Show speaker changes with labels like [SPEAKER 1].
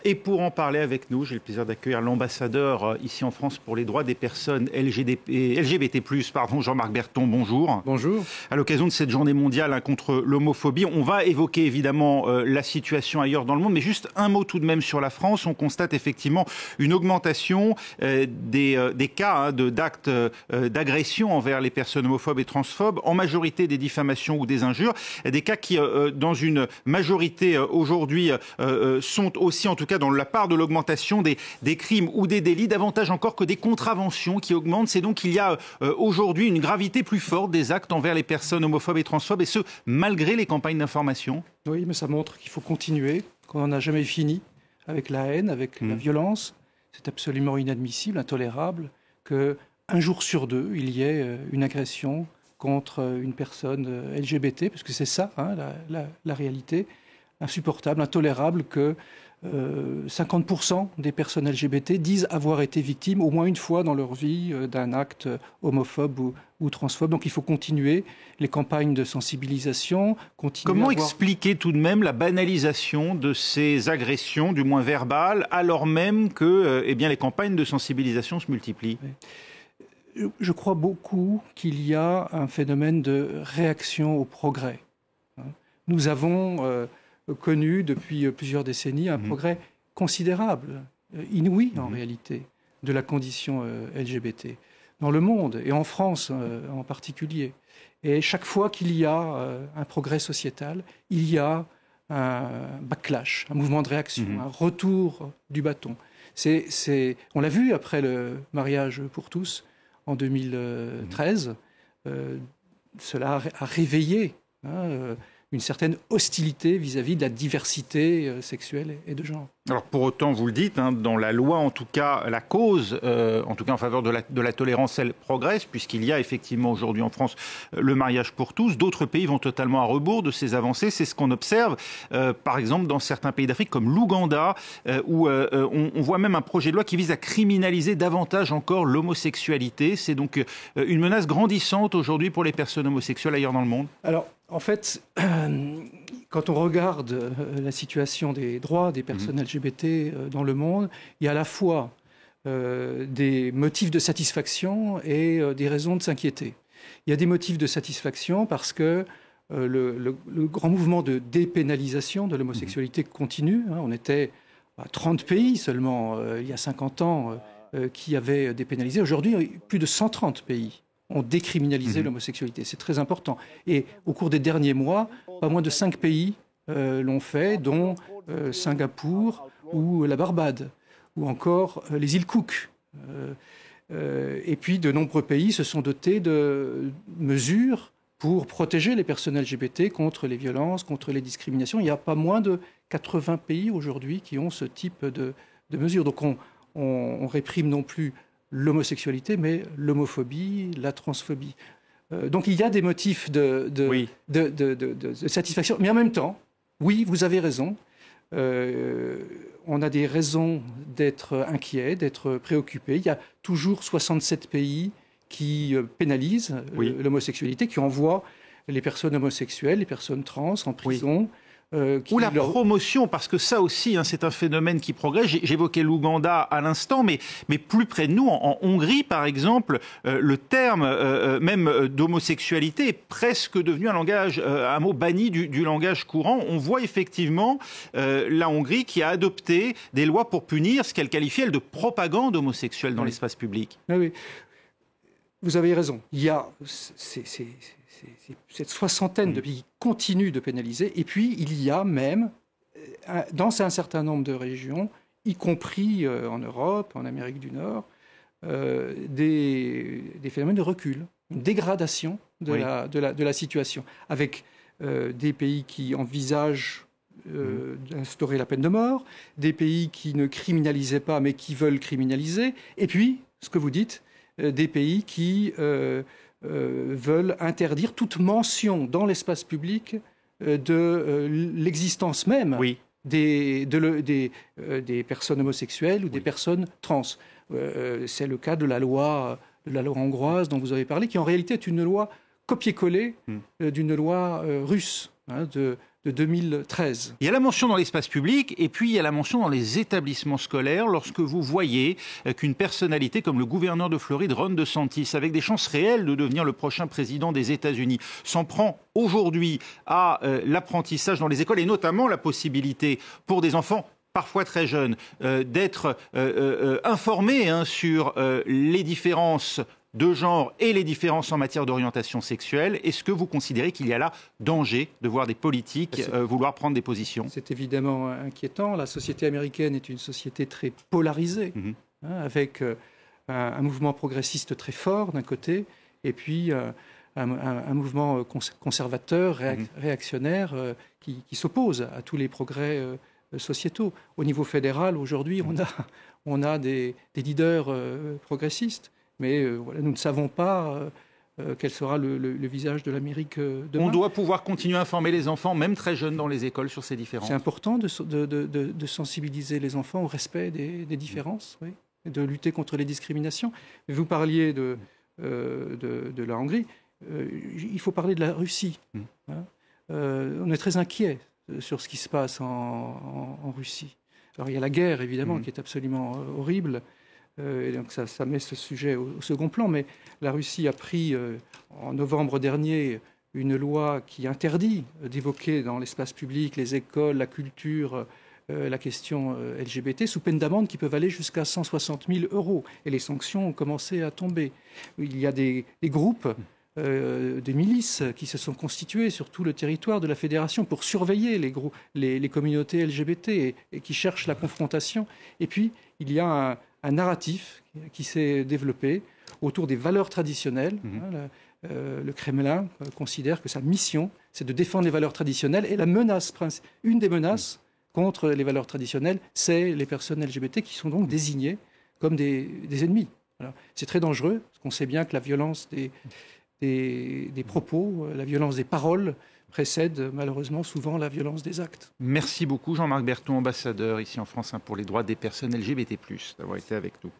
[SPEAKER 1] Et pour en parler avec nous, j'ai le plaisir d'accueillir l'ambassadeur ici en France pour les droits des personnes LGBT+, Jean-Marc Berton, bonjour.
[SPEAKER 2] Bonjour.
[SPEAKER 1] À l'occasion de cette journée mondiale contre l'homophobie, on va évoquer évidemment la situation ailleurs dans le monde, mais juste un mot tout de même sur la France. On constate effectivement une augmentation des cas d'actes d'agression envers les personnes homophobes et transphobes, en majorité des diffamations ou des injures, des cas qui, dans une majorité aujourd'hui, sont aussi, en tout cas dans la part de l'augmentation des crimes ou des délits, davantage encore que des contraventions qui augmentent. C'est donc qu'il y a aujourd'hui une gravité plus forte des actes envers les personnes homophobes et transphobes, et ce, malgré les campagnes d'information.
[SPEAKER 2] Oui, mais ça montre qu'il faut continuer, qu'on n'en a jamais fini avec la haine, avec la violence. C'est absolument inadmissible, intolérable, qu'un jour sur deux, il y ait une agression contre une personne LGBT, parce que c'est ça, la réalité. Insupportable, intolérable que 50% des personnes LGBT disent avoir été victimes au moins une fois dans leur vie d'un acte homophobe ou transphobe. Donc il faut continuer les campagnes de sensibilisation.
[SPEAKER 1] Comment expliquer tout de même la banalisation de ces agressions, du moins verbales, alors même que les campagnes de sensibilisation se multiplient ?
[SPEAKER 2] Je crois beaucoup qu'il y a un phénomène de réaction au progrès. Nous avons connu depuis plusieurs décennies un progrès considérable, inouï en réalité, de la condition LGBT dans le monde et en France en particulier. Et chaque fois qu'il y a un progrès sociétal, il y a un backlash, un mouvement de réaction, un retour du bâton. On l'a vu après le mariage pour tous en 2013, cela a réveillé une certaine hostilité vis-à-vis de la diversité sexuelle et de genre.
[SPEAKER 1] Alors pour autant, vous le dites, dans la loi, en tout cas, la cause, en tout cas en faveur de la tolérance, elle progresse, puisqu'il y a effectivement aujourd'hui en France le mariage pour tous. D'autres pays vont totalement à rebours de ces avancées. C'est ce qu'on observe, par exemple, dans certains pays d'Afrique, comme l'Ouganda, où on voit même un projet de loi qui vise à criminaliser davantage encore l'homosexualité. C'est donc une menace grandissante aujourd'hui pour les personnes homosexuelles ailleurs dans le monde.
[SPEAKER 2] Alors, en fait, quand on regarde la situation des droits des personnes LGBT dans le monde, il y a à la fois des motifs de satisfaction et des raisons de s'inquiéter. Il y a des motifs de satisfaction parce que le grand mouvement de dépénalisation de l'homosexualité continue. On était à 30 pays seulement il y a 50 ans qui avaient dépénalisé. Aujourd'hui, plus de 130 pays ont décriminalisé l'homosexualité. C'est très important. Et au cours des derniers mois, pas moins de 5 pays l'ont fait, dont Singapour ou la Barbade, ou encore les îles Cook. Et puis de nombreux pays se sont dotés de mesures pour protéger les personnes LGBT contre les violences, contre les discriminations. Il y a pas moins de 80 pays aujourd'hui qui ont ce type de mesures. Donc on réprime non plus l'homosexualité, mais l'homophobie, la transphobie. Donc il y a des motifs de satisfaction. Mais en même temps, oui, vous avez raison, on a des raisons d'être inquiets, d'être préoccupés. Il y a toujours 67 pays qui pénalisent l'homosexualité, qui envoient les personnes homosexuelles, les personnes trans en prison.
[SPEAKER 1] Ou la promotion, parce que ça aussi, c'est un phénomène qui progresse. J'évoquais l'Ouganda à l'instant, mais plus près de nous, en Hongrie, par exemple, le terme même d'homosexualité est presque devenu un mot banni du langage courant. On voit effectivement la Hongrie qui a adopté des lois pour punir ce qu'elle qualifie, elle, de propagande homosexuelle dans l'espace public.
[SPEAKER 2] Oui. Vous avez raison. Il y a cette soixantaine de pays qui continuent de pénaliser. Et puis, il y a même, dans un certain nombre de régions, y compris en Europe, en Amérique du Nord, des phénomènes de recul, une dégradation de la situation, avec des pays qui envisagent d'instaurer la peine de mort, des pays qui ne criminalisaient pas mais qui veulent criminaliser, et puis, ce que vous dites, des pays qui veulent interdire toute mention dans l'espace public de l'existence même des personnes homosexuelles ou des personnes trans. C'est le cas de la loi hongroise dont vous avez parlé, qui en réalité est une loi copier-coller d'une loi russe de de 2013.
[SPEAKER 1] Il y a la mention dans l'espace public et puis il y a la mention dans les établissements scolaires lorsque vous voyez qu'une personnalité comme le gouverneur de Floride, Ron DeSantis, avec des chances réelles de devenir le prochain président des États-Unis, s'en prend aujourd'hui à l'apprentissage dans les écoles et notamment la possibilité pour des enfants parfois très jeunes d'être informés sur les différences de genre et les différences en matière d'orientation sexuelle. Est-ce que vous considérez qu'il y a là danger de voir des politiques vouloir prendre des positions ?
[SPEAKER 2] C'est évidemment inquiétant. La société américaine est une société très polarisée, avec un mouvement progressiste très fort d'un côté, et puis un mouvement conservateur, réactionnaire, qui s'oppose à tous les progrès sociétaux. Au niveau fédéral, aujourd'hui, on a des leaders progressistes. Mais voilà, nous ne savons pas quel sera le visage de l'Amérique demain.
[SPEAKER 1] On doit pouvoir continuer à informer les enfants, même très jeunes dans les écoles, sur ces différences.
[SPEAKER 2] C'est important de sensibiliser les enfants au respect des différences, oui, et de lutter contre les discriminations. Vous parliez de la Hongrie, il faut parler de la Russie. On est très inquiet sur ce qui se passe en Russie. Alors il y a la guerre, évidemment, qui est absolument horrible. Et donc ça met ce sujet au second plan, mais la Russie a pris en novembre dernier une loi qui interdit d'évoquer dans l'espace public, les écoles, la culture, la question LGBT, sous peine d'amende qui peuvent aller jusqu'à 160 000 €. Et les sanctions ont commencé à tomber. Il y a des groupes, des milices qui se sont constituées sur tout le territoire de la fédération pour surveiller les communautés LGBT et qui cherchent la confrontation. Et puis, il y a un narratif qui s'est développé autour des valeurs traditionnelles. Le Kremlin considère que sa mission, c'est de défendre les valeurs traditionnelles. Et une des menaces contre les valeurs traditionnelles, c'est les personnes LGBT qui sont donc désignées comme des ennemis. Voilà. C'est très dangereux, parce qu'on sait bien que la violence des propos, la violence des paroles précède malheureusement souvent la violence des actes.
[SPEAKER 1] Merci beaucoup Jean-Marc Berthon, ambassadeur ici en France pour les droits des personnes LGBT+, d'avoir été avec nous.